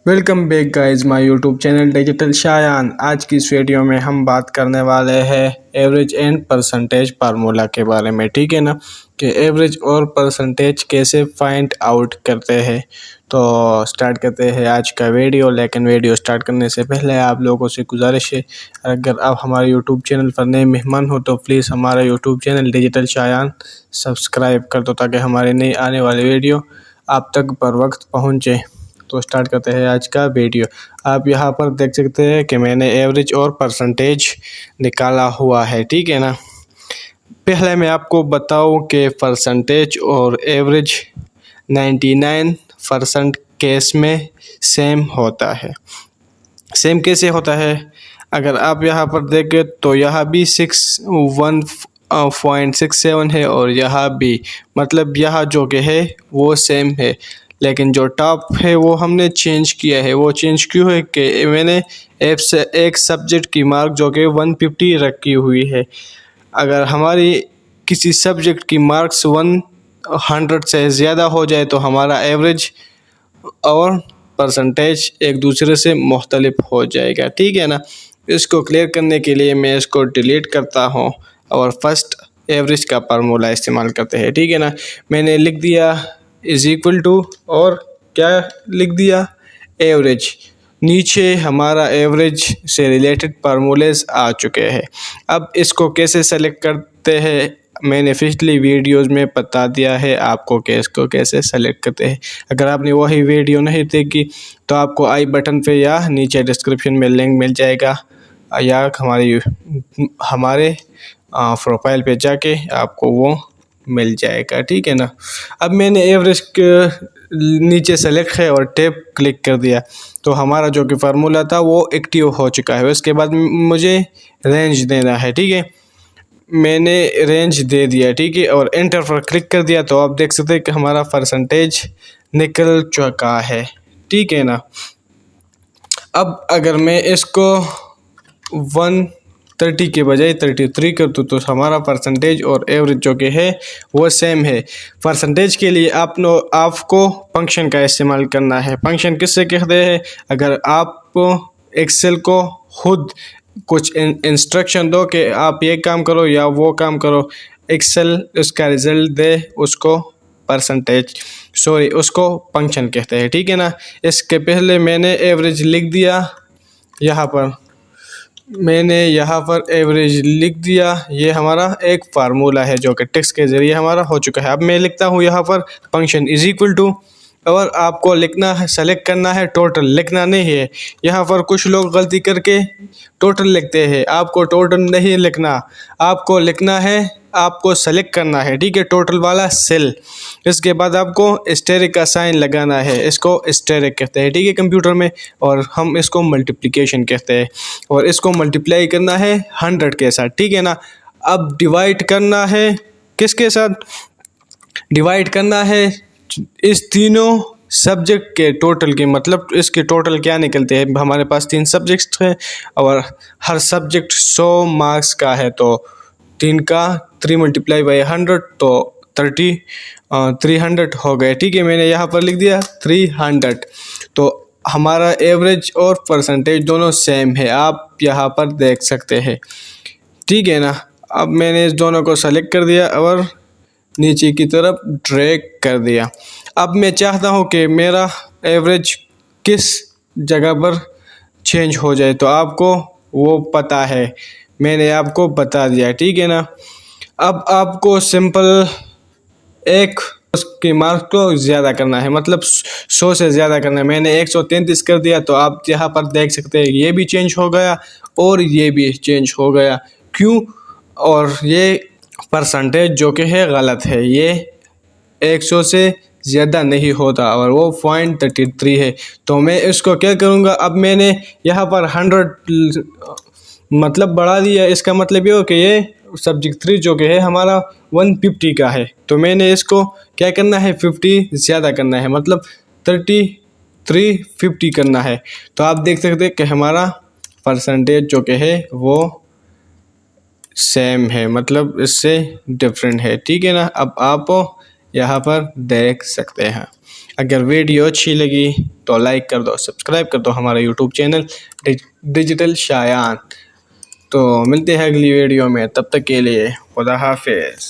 Welcome back guys my YouTube channel digital Shayan. आज की इस वीडियो में हम बात करने वाले हैं एवरेज एंड परसेंटेज फार्मूला के बारे में। ठीक है ना, कि एवरेज और परसेंटेज कैसे फाइंड आउट करते हैं। तो स्टार्ट करते हैं आज का वीडियो। लेकिन वीडियो स्टार्ट करने से पहले आप लोगों से गुजारिश है, अगर आप हमारे यूट्यूब चैनल पर नए मेहमान हो तो प्लीज़ हमारा YouTube channel digital Shayan subscribe कर दो, ताकि हमारे नई आने वाली वीडियो आप तक बर वक्त पहुँचे। तो स्टार्ट करते हैं आज का वीडियो। आप यहाँ पर देख सकते हैं कि मैंने एवरेज और परसेंटेज निकाला हुआ है। ठीक है ना, पहले मैं आपको बताऊं कि परसेंटेज और एवरेज 99% केस में सेम होता है। सेम कैसे होता है? अगर आप यहाँ पर देखें तो यहाँ भी 1.67 है और यहाँ भी, मतलब यहाँ जो कि है वो सेम है, लेकिन जो टॉप है वो हमने चेंज किया है। वो चेंज क्यों है कि मैंने एक सब्जेक्ट की मार्क जो कि 150 रखी हुई है। अगर हमारी किसी सब्जेक्ट की मार्क्स 100 से ज़्यादा हो जाए तो हमारा एवरेज और परसेंटेज एक दूसरे से मुख्तलिफ हो जाएगा। ठीक है ना, इसको क्लियर करने के लिए मैं इसको डिलीट करता हूँ और फर्स्ट एवरेज का फार्मूला इस्तेमाल करते हैं। ठीक है ना, मैंने लिख दिया इज इक्वल टू, और क्या लिख दिया, एवरेज। नीचे हमारा एवरेज से रिलेटेड फार्मूलेस आ चुके हैं। अब इसको कैसे सेलेक्ट करते हैं मैंने पिछली वीडियोस में बता दिया है आपको कि इसको कैसे सेलेक्ट करते हैं। अगर आपने वही वीडियो नहीं देखी तो आपको आई बटन पे या नीचे डिस्क्रिप्शन में लिंक मिल जाएगा, या हमारे प्रोफाइल पे जाके आपको वो मिल जाएगा। ठीक है ना, अब मैंने एवरेज के नीचे सेलेक्ट है और टैब क्लिक कर दिया तो हमारा जो कि फार्मूला था वो एक्टिव हो चुका है। उसके बाद मुझे रेंज देना है। ठीक है, मैंने रेंज दे दिया। ठीक है, और एंटर पर क्लिक कर दिया तो आप देख सकते हैं कि हमारा परसेंटेज निकल चुका है। ठीक है ना, अब अगर मैं इसको 130 के बजाय 33 कर दूँ तो हमारा परसेंटेज और एवरेज जो कि है वो सेम है। परसेंटेज के लिए आपको फंक्शन का इस्तेमाल करना है। फंक्शन किससे कहते हैं? अगर आप एक्सेल को खुद कुछ इंस्ट्रक्शन दो कि आप ये काम करो या वो काम करो, एक्सेल उसका रिजल्ट दे, उसको उसको फंक्शन कहते हैं। ठीक है ना, इसके पहले मैंने एवरेज लिख दिया, मैंने यहाँ पर एवरेज लिख दिया। ये हमारा एक फार्मूला है जो कि टेक्स्ट के ज़रिए हमारा हो चुका है। अब मैं लिखता हूँ यहाँ पर फंक्शन इज इक्वल टू, और आपको लिखना है, सेलेक्ट करना है, टोटल लिखना नहीं है। यहाँ पर कुछ लोग गलती करके टोटल लिखते हैं। आपको टोटल नहीं लिखना, आपको लिखना है, आपको सेलेक्ट करना है। ठीक है, टोटल वाला सेल। इसके बाद आपको एस्टेरिक का साइन लगाना है, इसको एस्टेरिक कहते हैं। ठीक है, कंप्यूटर में, और हम इसको मल्टीप्लिकेशन कहते हैं, और इसको मल्टीप्लाई करना है 100 के साथ। ठीक है ना, अब डिवाइड करना है किसके साथ? डिवाइड करना है इस तीनों सब्जेक्ट के टोटल के, मतलब इसके टोटल क्या निकलते हैं। हमारे पास 3 सब्जेक्ट्स हैं और हर सब्जेक्ट 100 मार्क्स का है, तो 3 का 3 × 100 तो 300 हो गए। ठीक है, मैंने यहाँ पर लिख दिया 300। तो हमारा एवरेज और परसेंटेज दोनों सेम है, आप यहाँ पर देख सकते हैं। ठीक है ना, अब मैंने इस दोनों को सेलेक्ट कर दिया और नीचे की तरफ ड्रैग कर दिया। अब मैं चाहता हूँ कि मेरा एवरेज किस जगह पर चेंज हो जाए, तो आपको वो पता है, मैंने आपको बता दिया। ठीक है ना, अब आपको सिंपल एक उसकी मार्क्स को ज़्यादा करना है, मतलब 100 से ज़्यादा करना है। मैंने 133 कर दिया तो आप यहाँ पर देख सकते हैं ये भी चेंज हो गया और ये भी चेंज हो गया। क्यों? और ये परसेंटेज जो कि है गलत है, ये 100 से ज़्यादा नहीं होता और वो 0.33 है। तो मैं इसको क्या करूँगा, अब मैंने यहाँ पर 100 मतलब बढ़ा दिया। इसका मतलब ये हो कि ये सब्जेक्ट 3 जो कि है हमारा 150 का है, तो मैंने इसको क्या करना है, 50 ज़्यादा करना है, मतलब 3350 करना है। तो आप देख सकते हैं कि हमारा परसेंटेज जो कि है वो सेम है, मतलब इससे डिफरेंट है। ठीक है ना, अब आप यहाँ पर देख सकते हैं। अगर वीडियो अच्छी लगी तो लाइक कर दो, सब्सक्राइब कर दो हमारा यूट्यूब चैनल डिजिटल शायान। तो मिलते हैं अगली वीडियो में, तब तक के लिए खुदा हाफिज़।